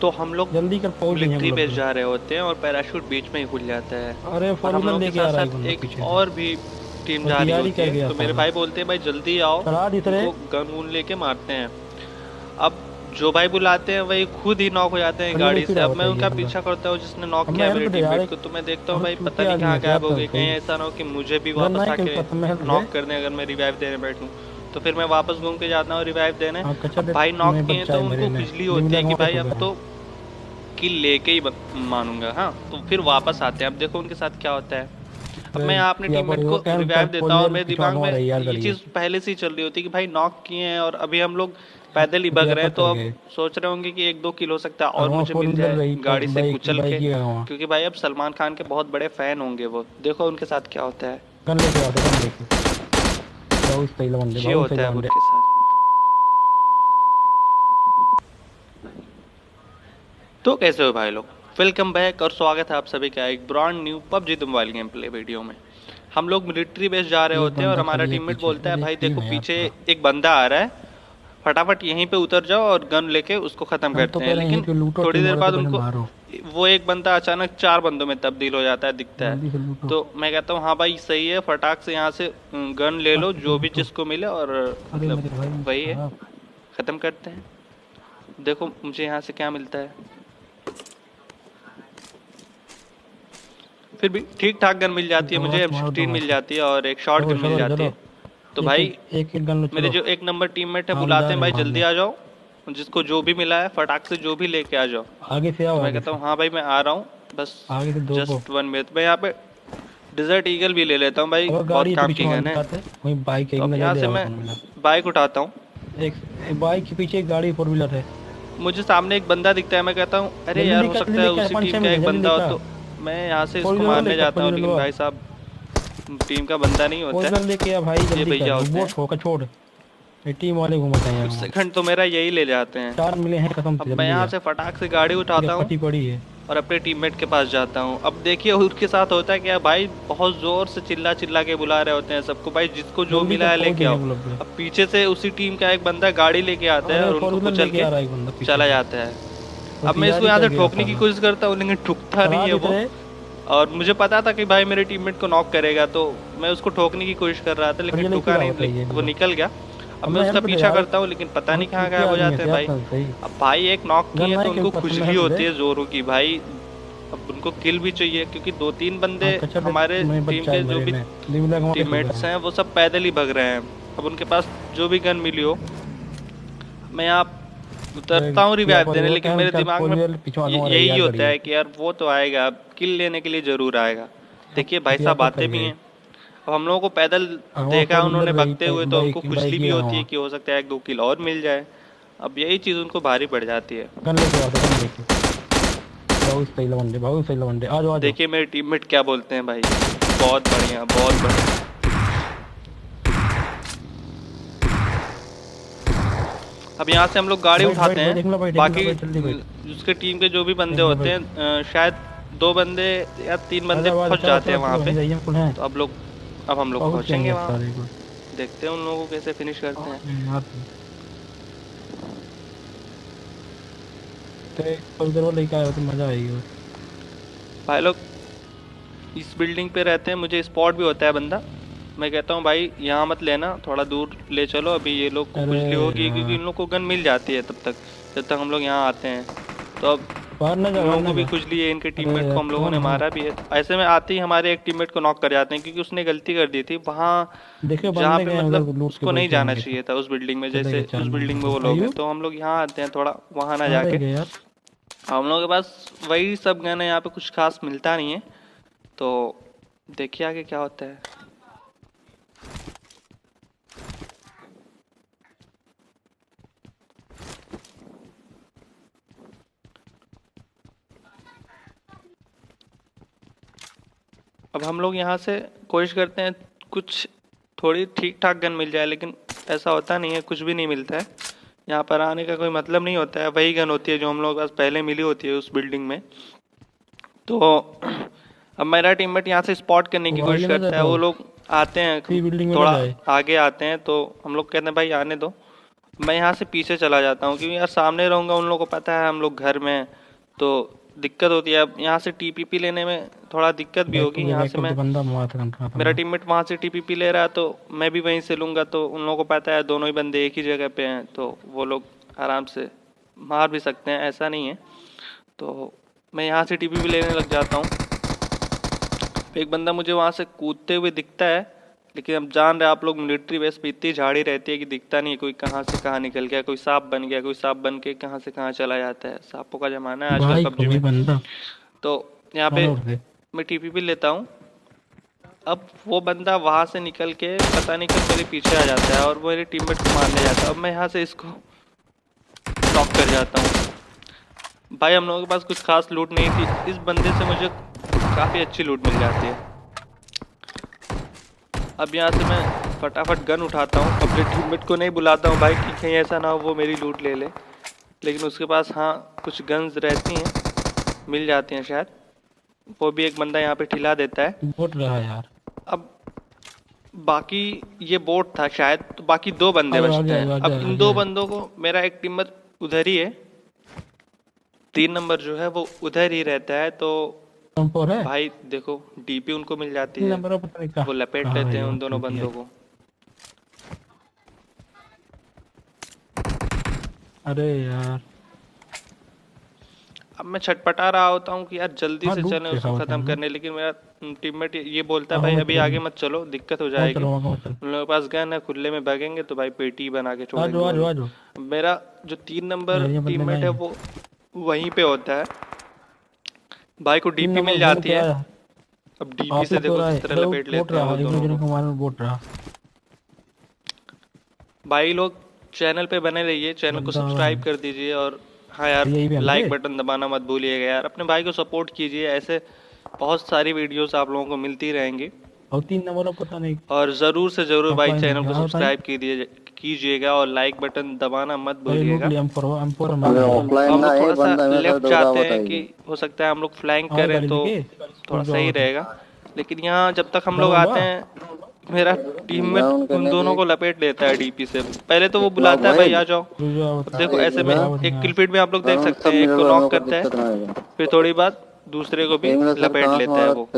तो हम लोग जल्दी कर, पहुंच जाएंगे हम मिलिट्री लोग बेस तो। जा रहे होते हैं और पैराशूट बीच में ही खुल जाता है। अरे और फोर हम व्हीलर लोगों के लेके आ साथ रहा है एक साथ बंदा एक पीछे से। और भी टीम वो जा रही तैयारी होती है, करके तो आता मेरे है। भाई बोलते हैं भाई जल्दी आओ, चला तीसरे। उनको गन वून लेके मारते हैं। अब जो भाई बुलाते हैं वही खुद ही नॉक हो जाते हैं चलने में गाड़ी से। स्पीड अब मैं बताइए उनका बंदा। पीछा करता हूँ जिसने नॉक अब किया मैं है हेल्प मेरे दे यार। टीममेट को, तो मैं देखता हूँ अब भाई तू पता क्या नहीं आदमी कहाँ है क्या गायब हो तो गई, कहीं सही। ऐसा ना हो कि मुझे भी गन वापस नहीं कहीं आके पता, मैं हेल्प दे। नॉक कर दें अगर मैं रिवाइव देने बैठूं। तो फिर मैं वापस घूम के जाता हूँ रिवाइव देने। हाँ कच्चा अब दे। भाई नॉक मैं किए हैं बच्चा तो है मेरे उनको ने। खुजली लिव होती है लैग कि मारे भाई हो अब गया। तो किल लेके ही मानूंगा। हाँ, तो फिर वापस आते हैं। अब देखो उनके साथ क्या होता है। अब मैं यहाँ अपने क्या टीममेट पर को कैंप रिवाइव पर देता फोर हूँ और व्हीलर मेरे पिछवा दिमाग में मारा यार ये गाड़ी है। चीज़ पहले से ही चल रही होती है कि भाई नॉक किए हैं और अभी हम लोग पैदल ही भग क्या रहे हैं, पत्थर तो अब गए। सोच रहे होंगे कि एक दो किल हो सकता है और और वहाँ मुझे फोर मिल व्हीलर जाए रही गाड़ी से बाइक कुचल बाइक के। ही गया वहाँ। क्योंकि भाई अब सलमान खान के बहुत बड़े फैन होंगे वो, देखो उनके साथ क्या होता है। गन लेके आता गन लेके। बहुत सही लवंडे, ये बहुत सही होता है अब लवंडे। उनके साथ। तो कैसे हो भाई लोग, वेलकम बैक और स्वागत है आप सभी का एक brand new PUBG mobile game play video में। हम लोग मिलिट्री बेस जा रहे एक होते हैं और बंदा हमारा खाली है टीममेट पीछे, बोलता है अरे एक भाई टीम देखो है यार पीछे पूरा। एक बंदा आ रहा है, फटाफट यहीं पे उतर जाओ और गन लेके उसको खत्म हम तो करते हैं। कह रहे हैं यहीं लेकिन पे लूटो, थोड़ी टीम देर वाले तो बाद पहले उनको मारो। वो एक बंदा अचानक चार बंदों में तब्दील हो जाता है, दिखता है। जल्दी से लूटो। तो मैं कहता हूँ हाँ भाई सही है, फटाक से यहाँ से गन ले लो फट से जो भी लूटो। जिसको मिले और अरे मतलब मेरे भाई वही है, साहब। खत्म करते हैं। देखो मुझे यहाँ से क्या मिलता है, फिर भी ठीक ठाक गन मिल जाती है दो मुझे, हाथ मारो, दो M16 मिल हाथ। जाती है और एक शॉट चलो गन मिल चलो जाती चलो। है। तो एक भाई एक एक एक गन लो मेरे चलो। जो एक नंबर टीममेट है हाँ बुलाते उधर हैं है भाई वहाँ जल्दी में। आ जाओ, जिसको जो भी मिला है फटाक से जो भी लेके आ जाओ। आगे से आओ, तो मैं आगे कहता से। हूँ हाँ भाई मैं आ रहा हूँ, बस आगे से दो को। Just 1 minute. मैं यहाँ पे डिजर्ट ईगल भी ले लेता हूँ भाई, अगर गाड़ी बहुत है तो काम पीछे की वहाँ गन है। दिखाते। वहीं बाइक है, तो एक अब नज़र यहाँ दे से आओ मैं कौन मिला। बाइक उठाता हूँ। एक बाइक के पीछे एक गाड़ी फोर व्हीलर है। मुझे सामने एक बंदा दिखता है, मैं कहता हूँ अरे जल्दी यार हो लेकर, जल्दी सकता है लेकर, उसी पाँच टीम छः का मिनट है, एक जल्दी बंदा हो। लेकर। तो मैं यहाँ से फोर इसको व्हीलर मारने लेकर, जाता फोर हूँ व्हीलर लेकिन लो। भाई साहब टीम का बंदा नहीं फोर होता व्हीलर है, लेके आ भाई, ये जल्दी कर, भैया होते वो हैं। छोड़ का छोड़। ये टीम वाले घूमत हैं कुछ यहाँ। सेकंड तो मेरा यही ले जाते हैं। चार मिले हैं कसम से, अब मैं जल्दी यहाँ आ। से फटाक से गाड़ी ये उठाता हूँ फटी पड़ी है। और अपने टीममेट के पास जाता हूँ। अब देखिए उसके साथ होता है क्या भाई, बहुत जोर से चिल्ला चिल्ला के बुला रहे होते हैं सबको, भाई जिसको जो जल्दी मिला कर, है पहुंच लेके जाएंगे आओ। हम लोग भी। अब पीछे से उसी टीम का एक बंदा गाड़ी लेके आता है अरे और फोर उनको व्हीलर कुचल लेके के आ रहा है एक बंदा पीछे चला से। जाता है। वो अब मैं इसको तैयारी यहाँ से करके आता ठोकने की होगा। कोशिश करता हूँ लेकिन ठुकता नहीं चला है वो। तीसरे। और मुझे पता था कि भाई मेरे टीममेट को नॉक करेगा, तो मैं उसको ठोकने की कोशिश कर रहा था लेकिन चलिए ठुका स्पीड नहीं, बताइए वो पूरा। निकल गया। अब अब मैं मैं उसका हेल्प दे पीछा यार। करता हूँ लेकिन पता नहीं हम कहाँ तू क्या गायब हो आदमी है जाते हैं क्या भाई। तो सही। अब भाई एक नॉक गन किए ना तो है कहीं उनको पास में, खुजली हेल्प होती दे। है जोरों की भाई। अब उनको किल भी चाहिए क्योंकि दो तीन बंदे हाँ कच्चा दे। हमारे मैं टीम बच्चा है के जो मेरे भी ने। लिव लैग मारे हो गया टीममेट्स हूँ। हैं वो सब पैदल ही भग रहे हैं। अब उनके पास जो भी गन मिली हो, मैं यहाँ उतरता हूँ क्या रिवाइव पर देने, वो लेकिन कैंप मेरे चार दिमाग फोर में व्हीलर पिछवा रही है यही यार होता गाड़ी है। है कि यार वो तो आएगा, अब किल लेने के लिए जरूर आएगा। देखिए भाई क्या साहब पत्थर आते भी गए। हैं। अब हम लोगों को पैदल वहाँ देखा है फोर व्हीलर उन्होंने रही भगते हुए, तो उनको बाइक खुजली बाइक भी ही है होती है वहाँ। कि हो सकता है एक दो किल और मिल जाए। अब यही चीज़ उनको भारी पड़ जाती है। गन लेके आता, गन लेके। बहुत सही लवंडे, बहुत सही लवंडे, आ जाओ आ जाओ। देखिए मेरे टीममेट क्या बोलते हैं भाई, बहुत बढ़िया बहुत बढ़िया। अब यहाँ से हम लोग गाड़ी बैठ बैठ उठाते बैठ, हैं। एक मिनट बैठ, एक मिनट बाकी बैठ, जल्दी बैठ। उसके टीम के जो भी एक बंदे मिनट होते बैठ। हैं शायद दो बंदे या तीन आ बंदे जाओ आ जाओ, फंस चलो जाते हैं चलो वहाँ चलो, पे। यहीं हम कुल हैं। तो अब हम लोग पहुँच पहुँचेंगे जाएंगे वहाँ, सारे को। देखते हैं उन लोगों को कैसे फिनिश करते हैं। तो एक फोर व्हीलर लेके आए हो तो मजा आएगी। भाई लोग इस बिल्डिंग पे रहते हैं, मुझे स्पॉट भी होता है बंदा। मैं कहता हूँ भाई यहाँ मत लेना, थोड़ा दूर ले चलो, अभी ये लोग को अरे खुजली होगी क्योंकि यार, इन लोग को गन मिल जाती है तब तक, जब तक हम लोग यहाँ आते हैं। तो अब बाहर ना जा, इन बाहर लोगों ना को भी जा। खुजली है, इनके अरे टीममेट को यार हम लोगों कौन ने हो। मारा भी है। तो ऐसे में आते ही हमारे एक टीममेट को नॉक कर जाते हैं क्योंकि उसने गलती कर दी थी वहाँ, देखियो जहाँ बंदे पे गए हैं मतलब उधर लूट के उसको नहीं बैठे जाना होंगे तो। चाहिए था उस बिल्डिंग में, चले गए जैसे चार उस बिल्डिंग में नंबर वो लोग हैं। आयु। तो हम लोग यहाँ आते हैं, थोड़ा वहाँ ना कहाँ रह जाके। गए यार। हम लोगों के पास वही सब गन है, यहाँ पे कुछ खास मिलता नहीं है। तो देखिए आगे क्या होता है। अब हम लोग यहाँ से कोशिश करते हैं कुछ थोड़ी ठीक ठाक गन मिल जाए, लेकिन ऐसा होता नहीं है, कुछ भी नहीं मिलता है। यहाँ पर आने का कोई मतलब नहीं होता है, वही गन होती है जो हम लोग के पास पहले मिली होती है उस बिल्डिंग में। तो अब मेरा टीममेट यहाँ से स्पॉट करने की वो कोशिश आगे ना जाए करता है, तो वो लोग आते हैं सी बिल्डिंग में ना थोड़ा जाए। आगे आते हैं, तो हम लोग कहते हैं भाई आने दो। मैं यहाँ से पीछे चला जाता हूँ, क्योंकि यार सामने रहूँगा उन लोगों को पता है हम लोग घर में हैं, तो दिक्कत होती है। अब यहाँ से टीपीपी लेने में थोड़ा दिक्कत भी होगी। यहाँ से मैं, बंदा मार रहा था मेरा टीममेट वहाँ से टीपीपी ले रहा है तो मैं भी वहीं से लूँगा, तो उन लोगों को पता है दोनों ही बंदे एक ही जगह पे हैं, तो वो लोग आराम से मार भी सकते हैं, ऐसा नहीं है। तो मैं यहाँ से टीपीपी लेने लग जाता हूँ। एक बंदा मुझे वहाँ से कूदते हुए दिखता है, लेकिन अब जान रहे आप लोग मिलिट्री बेस पे इतनी झाड़ी रहती है कि दिखता नहीं है कोई कहाँ से कहाँ निकल गया, कोई सांप बन गया, कोई सांप बन के कहाँ से कहाँ चला जाता है। सांपों का जमाना है आजकल पबजी में। बंदा तो यहाँ पे मैं टीपीपी लेता हूँ। अब वो बंदा वहाँ से निकल के पता नहीं कब मेरे पीछे आ जाता है और वो मेरे टीममेट को मारने जाता है। अब मैं यहाँ से इसको नॉक कर जाता हूँ। भाई हम लोगों के पास कुछ खास लूट नहीं थी, इस बंदे से मुझे काफ़ी अच्छी लूट मिल जाती है। अब यहाँ से मैं फटाफट गन उठाता हूँ, अपने टीममेट को नहीं बुलाता हूँ भाई कि कहीं ऐसा ना हो वो मेरी लूट ले ले, लेकिन उसके पास हाँ कुछ गन्स रहती हैं, मिल जाती हैं शायद। वो भी एक बंदा यहाँ पे ठिला देता है। बोट रहा यार। अब बाकी ये बोट था शायद, तो बाकी दो बंदे बचते हैं। अब इन दो बंदों को, मेरा एक टीममेट उधर ही है, 3 नंबर जो है वो उधर ही रहता है, तो है? भाई देखो डीपी उनको मिल जाती है, वो लपेट लेते हैं उन दोनों बंदों को। अरे यार अब मैं छटपटा रहा होता हूँ कि यार जल्दी से चलें उसको खत्म करने, लेकिन मेरा टीममेट ये बोलता है भाई अभी आगे मत चलो, दिक्कत हो जाएगी। उन लोगों के पास गन है, खुले में भागेंगे तो भाई पेटी बना के छोड़ेंगे। मेरा जो 3 नंबर टीममेट है वो वहीं पे होता है, भाई को डीपी मिल जाती है। अब डीपी से देखो किस तरह लपेट लेते हैं वो दोनों को। भाई लोग चैनल पे बने रहिए, चैनल को सब्सक्राइब कर दीजिए, और हाँ यार लाइक बटन दबाना मत भूलिएगा यार। अपने भाई को सपोर्ट कीजिए, ऐसे बहुत सारी वीडियोस आप लोगों को मिलती रहेंगी। और 3 नंबर पता नहीं, और ज़रूर से ज़रूर भाई चैनल को सब्सक्राइब कीजिएगा और लाइक बटन दबाना मत भूलिएगा। हम लोग थोड़ा सा लेफ्ट जाते हैं कि हो सकता है हम लोग फ्लैंक करें तो थोड़ा सही रहेगा, लेकिन यहाँ जब तक हम लोग आते हैं मेरा टीममेट उन दोनों को लपेट लेता है डीपी से। पहले तो वो बुलाता है भाई आ जाओ, देखो ऐसे में एक किल फीड में आप लोग देख सकते हैं, एक को नॉक करता है, फिर थोड़ी बाद दूसरे को भी लपेट लेता है वो।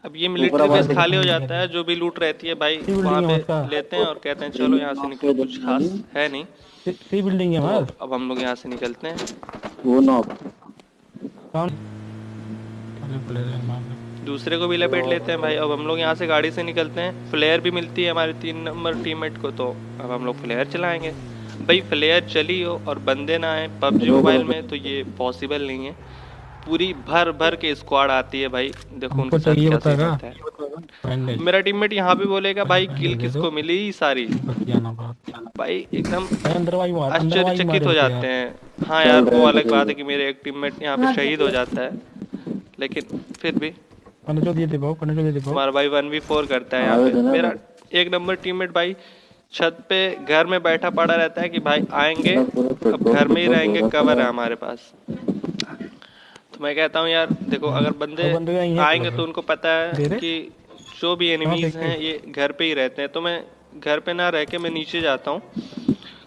अब ये मिलिट्री बेस खाली हो जाता है, जो भी लूट रहती है भाई वहाँ पे लेते हैं और कहते हैं चलो यहाँ से निकलो, कुछ खास है नहीं। बिल्डिंग है। तो अब हम लोग यहाँ से निकलते हैं। दूसरे को भी लपेट लेते हैं भाई। अब हम लोग यहाँ से गाड़ी से निकलते हैं। फ्लेयर भी मिलती है हमारे 3 नंबर टीममेट को, तो अब हम लोग फ्लेयर चलाएंगे। भाई फ्लेयर चली हो और बंदे ना आए पबजी मोबाइल में तो ये पॉसिबल नहीं है। पूरी भर भर के स्क्वाड आती है भाई, देखो उनके साथ क्या सीन होता है। मेरा टीममेट यहाँ पे बोलेगा भाई किल किसको मिली सारी, भाई एकदम आश्चर्यचकित हो जाते हैं। हाँ यार वो अलग बात है कि मेरे एक टीममेट यहाँ पे शहीद हो जाता है, लेकिन फिर भी हमारा भाई 1v4 करता है यहाँ पे। मेरा 1 नंबर टीममेट भाई छत पे घर में बैठा पड़ा रहता है कि भाई आएंगे, अब घर में ही रहेंगे, कवर है हमारे पास। तो मैं कहता हूँ यार देखो अगर बंदे आएंगे तो उनको पता है कि जो भी एनिमीज हैं ये घर पे ही रहते हैं, तो मैं घर पे ना रह के मैं नीचे जाता हूँ।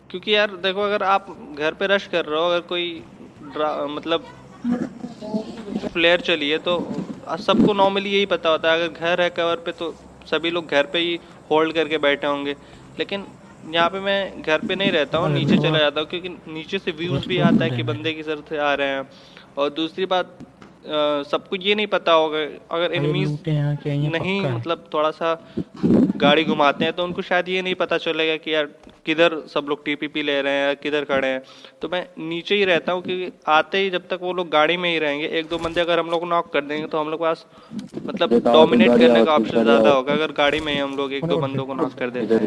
क्योंकि यार देखो अगर आप घर पे रश कर रहे हो, अगर कोई मतलब फ्लेयर चली है तो सबको नॉर्मली यही पता होता है, अगर घर है कवर पे तो सभी लोग घर पे ही होल्ड करके बैठे होंगे। लेकिन यहाँ पे मैं घर पे नहीं रहता हूँ, नीचे चला जाता हूँ, क्योंकि नीचे से व्यूज़ भी आता है कि बंदे किस तरह से आ रहे हैं। और दूसरी बात सबको ये नहीं पता होगा, अगर एनिमीज नहीं मतलब थोड़ा सा गाड़ी घुमाते हैं तो उनको शायद ये नहीं पता चलेगा कि यार किधर सब लोग टीपीपी ले रहे हैं, किधर खड़े हैं। तो मैं नीचे ही रहता हूँ, क्योंकि आते ही जब तक वो लोग गाड़ी में ही रहेंगे, 1-2 बंदे अगर हम लोग नॉक कर देंगे तो हम लोग पास मतलब डोमिनेट करने का ऑप्शन ज़्यादा होगा। अगर गाड़ी में ही हम लोग 1-2 बंदों को नॉक कर देते हैं,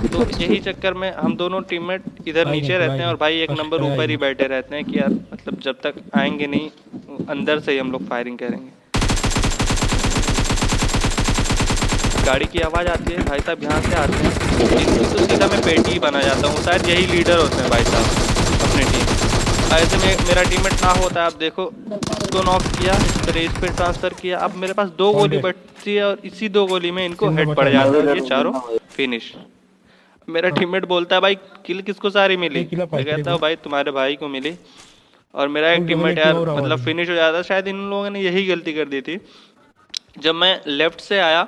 तो यही चक्कर में हम दोनों टीममेट इधर नीचे रहते हैं और भाई 1 नंबर ऊपर ही बैठे रहते हैं कि यार मतलब जब तक आएंगे नहीं अंदर से ही हम लोग फायरिंग करेंगे। गाड़ी की आवाज़ आती है, भाई साहब यहाँ से आते हैं, तो सीधा मैं पेटी ही बना जाता हूँ। शायद यही लीडर होते हैं भाई साहब अपनी टीम। ऐसे में मेरा टीममेट ना होता है। आप देखो इसको नॉक किया, रेस पे ट्रांसफ़र किया, अब मेरे पास 2 गोली बचती है और इसी 2 गोली में इनको हेड पड़ जाता है, ये चारों फिनिश। मेरा टीममेट बोलता है भाई किल किसको सारी मिली, एक किलो मैं पाइप, कहता हूँ भाई तुम्हारे भाई को मिली। और मेरा एक उन लोगों टीममेट ने यार क्यों आवाज मतलब दी? फिनिश हो जाता, शायद इन लोगों ने यही गलती कर दी थी। जब मैं लेफ्ट से आया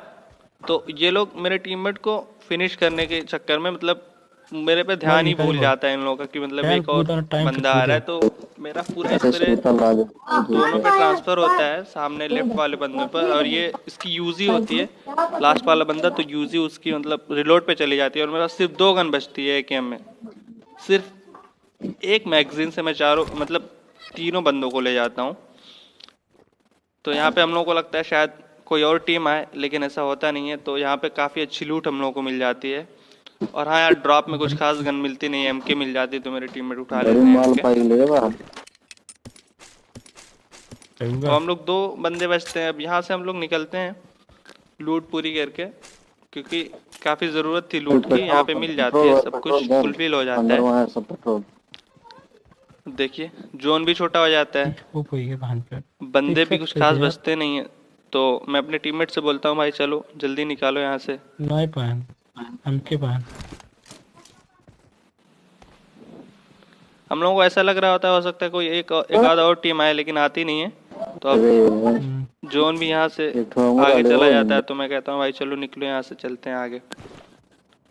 तो ये लोग मेरे टीममेट को फिनिश करने के चक्कर में मतलब मेरे पे ध्यान ही भूल जाता है इन लोगों का कि मतलब यार एक और पूरा टाइम बंदा आ रहा है, तो मेरा पूरा स्प्रे दोनों पे ट्रांसफर होता है, सामने लेफ्ट वाले बंदे पर, और ये इसकी यूजी होती है लास्ट वाला बंदा, तो यूजी उसकी मतलब रिलोड पे चली जाती है। और मेरा सिर्फ 2 गन बचती है एकेएम में, सिर्फ एक मैगजीन से मैं चारों मतलब तीनों बंदों को ले जाता हूँ। तो यहाँ पे हम लोगों को लगता है शायद कोई और टीम आए, लेकिन ऐसा होता नहीं है। तो यहाँ पे काफ़ी अच्छी लूट हम लोगों को मिल जाती है। और हाँ यार, ड्रॉप में कुछ खास गन मिलती नहीं है, एमके मिल जाती है तो मेरे टीममेट उठा लेते हैं MK। तो हम लोग 2 बंदे बचते हैं। अब यहाँ से हम लोग निकलते हैं लूट पूरी करके, क्योंकि काफ़ी ज़रूरत थी लूट की। यहाँ पे मिल जाती है, सब कुछ फुलफिल हो जाता है। देखिए जोन भी छोटा हो जाता है, वो कोई है भान पे बंदे भी कुछ खास बचते नहीं है। तो मैं अपने टीममेट से बोलता हूँ भाई चलो जल्दी निकालो यहाँ से। नहीं पान हमके पान हम लोगों को ऐसा लग रहा होता है हो सकता है कोई एक आध और टीम आए, लेकिन आती नहीं है। तो अब जोन भी यहाँ से आगे चला जाता है, तो मैं कहता हूँ भाई चलो निकलो यहाँ से, चलते हैं आगे।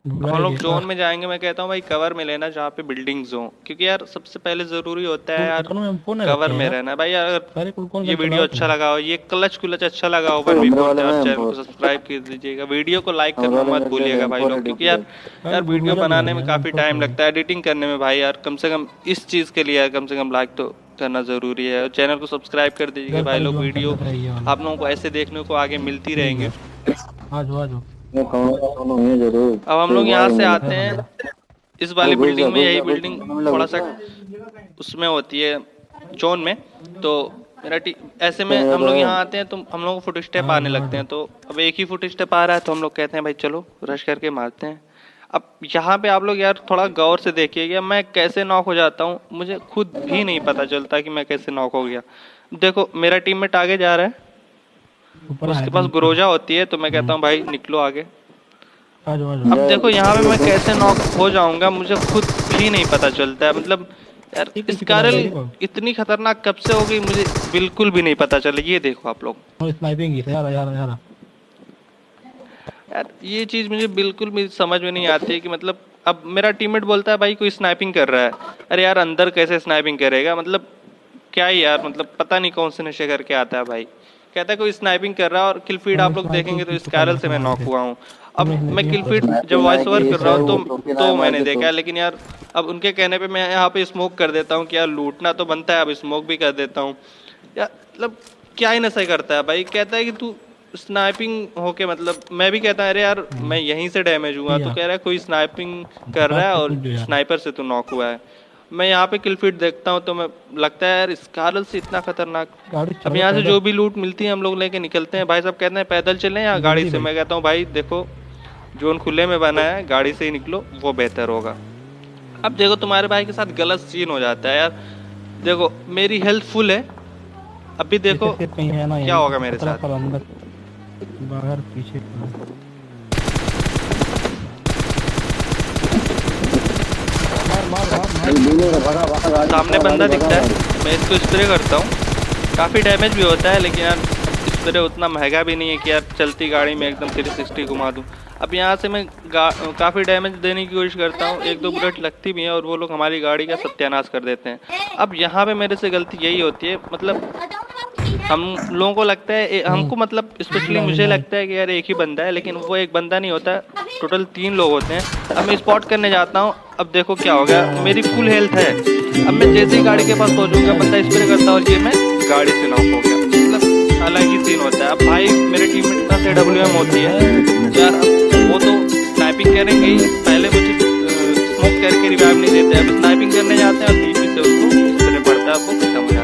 हम लोग जोन में जाएंगे, मैं कहता हूँ भाई कवर में लेना जहाँ पे बिल्डिंग्स हो, क्योंकि यार सबसे पहले जरूरी होता है यार कवर में रहना। भाई अगर ये वीडियो अच्छा लगा हो, ये क्लच अच्छा लगा हो 1v4, चैनल को सब्सक्राइब कर दीजिएगा, वीडियो को लाइक करना मत भूलिएगा भाई लोग, क्योंकि यार वीडियो बनाने में काफी टाइम लगता है, एडिटिंग करने में भाई यार कम से कम इस चीज के लिए यार कम से कम लाइक तो करना जरूरी है। और चैनल को सब्सक्राइब कर दीजिएगा भाई लोग, वीडियो आप लोगों को ऐसे देखने को आगे मिलती रहेंगे। अब हम लोग यहाँ से आते हैं इस वाली बिल्डिंग में, यही बिल्डिंग थोड़ा सा उसमें होती है जोन में। तो मेरा ऐसे में हम लोग यहाँ आते हैं तो हम लोग को फुट स्टेप आने लगते हैं। तो अब एक ही फुट स्टेप आ रहा है तो हम लोग कहते हैं भाई चलो रश करके मारते हैं। अब यहाँ पे आप लोग यार थोड़ा गौर से देखिएगा, मैं कैसे नॉक हो जाता हूँ मुझे खुद भी नहीं पता चलता कि मैं कैसे नॉक हो गया। देखो मेरा टीममेट आगे जा रहा है, उसके पास ग्रोजा होती है, तो मैं कहता हूँ भाई निकलो आगे। अब देखो यहाँ पे मैं कैसे नॉक हो जाऊंगा मुझे खुद भी नहीं पता चलता है। मतलब यार इस कारल इतनी खतरनाक कब से हो गई मुझे बिल्कुल भी नहीं पता चला। ये देखो आप लोग यार ये चीज मुझे बिल्कुल भी समझ में नहीं आती है कि मतलब अब मेरा टीममेट बोलता है भाई कोई स्नाइपिंग कर रहा है। अरे यार अंदर कैसे स्नाइपिंग करेगा, मतलब क्या ही यार, मतलब पता नहीं कौन से नशे करके आता है भाई। कहता है कोई स्नाइपिंग कर रहा है, और किल फीड आप लोग देखेंगे तो इस कारल से मैं नॉक हुआ हूँ। अब मैं किल फीड जब वॉइस ओवर कर रहा हूँ तो मैंने देखा है, लेकिन यार अब उनके कहने पे मैं यहाँ पे स्मोक कर देता हूँ कि यार लूटना तो बनता है, अब स्मोक भी कर देता हूँ। यार मतलब क्या ही नशा करता है भाई। कहता है कि तू स्नाइपिंग होके, मतलब मैं भी कहता है अरे यार मैं यहीं से डैमेज हुआ, तो कह रहा है कोई स्नाइपिंग कर रहा है और स्नाइपर से तू नॉक हुआ है। मैं यहाँ पे किल फीड देखता हूँ तो मैं लगता है यार इस कारल से इतना खतरनाक। अब यहाँ से जो भी लूट मिलती है हम लोग लेके निकलते हैं। भाई साहब कहते हैं पैदल चलें या गाड़ी से, मैं कहता हूँ भाई देखो जोन खुले में बना है, गाड़ी से ही निकलो वो बेहतर होगा। अब देखो तुम्हारे भाई के साथ गलत सीन हो जाता है यार। देखो मेरी हेल्थ फुल है, अभी देखो क्या होगा मेरे साथ। बाहर पीछे सामने बंदा दिखता है, मैं इसको स्प्रे करता हूँ, काफ़ी डैमेज भी होता है, लेकिन यार स्प्रे उतना महंगा भी नहीं है कि यार चलती गाड़ी में एकदम 360 घुमा दूँ। अब यहाँ से मैं काफ़ी डैमेज देने की कोशिश करता हूँ, 1-2 बुलेट लगती भी हैं और वो लोग हमारी गाड़ी का सत्यानाश कर देते हैं। अब यहाँ पे मेरे से गलती यही होती है, मतलब हम लोगों को लगता है हमको, मतलब स्पेशली मुझे लगता है कि यार एक ही बंदा है, लेकिन वो एक बंदा नहीं होता, टोटल 3 लोग होते हैं। अब मैं स्पॉट करने जाता हूँ, अब देखो क्या हो गया, मेरी फुल हेल्थ है। अब मैं जैसे ही गाड़ी के पास पहुंचूंगा बंदा स्प्रे करता और ये मैं गाड़ी से नॉक हो गया। मतलब अलग ही सीन होता है। अब भाई मेरे टीम में पास AWM होती है यार, वो तो स्नाइपिंग करेंगे ही, पहले मुझे स्मोक करके रिवाइव नहीं देते। अब स्नाइपिंग करने जाते हैं और बीच से उसको स्प्रे पड़ता है, वो खत्म हो जाता है।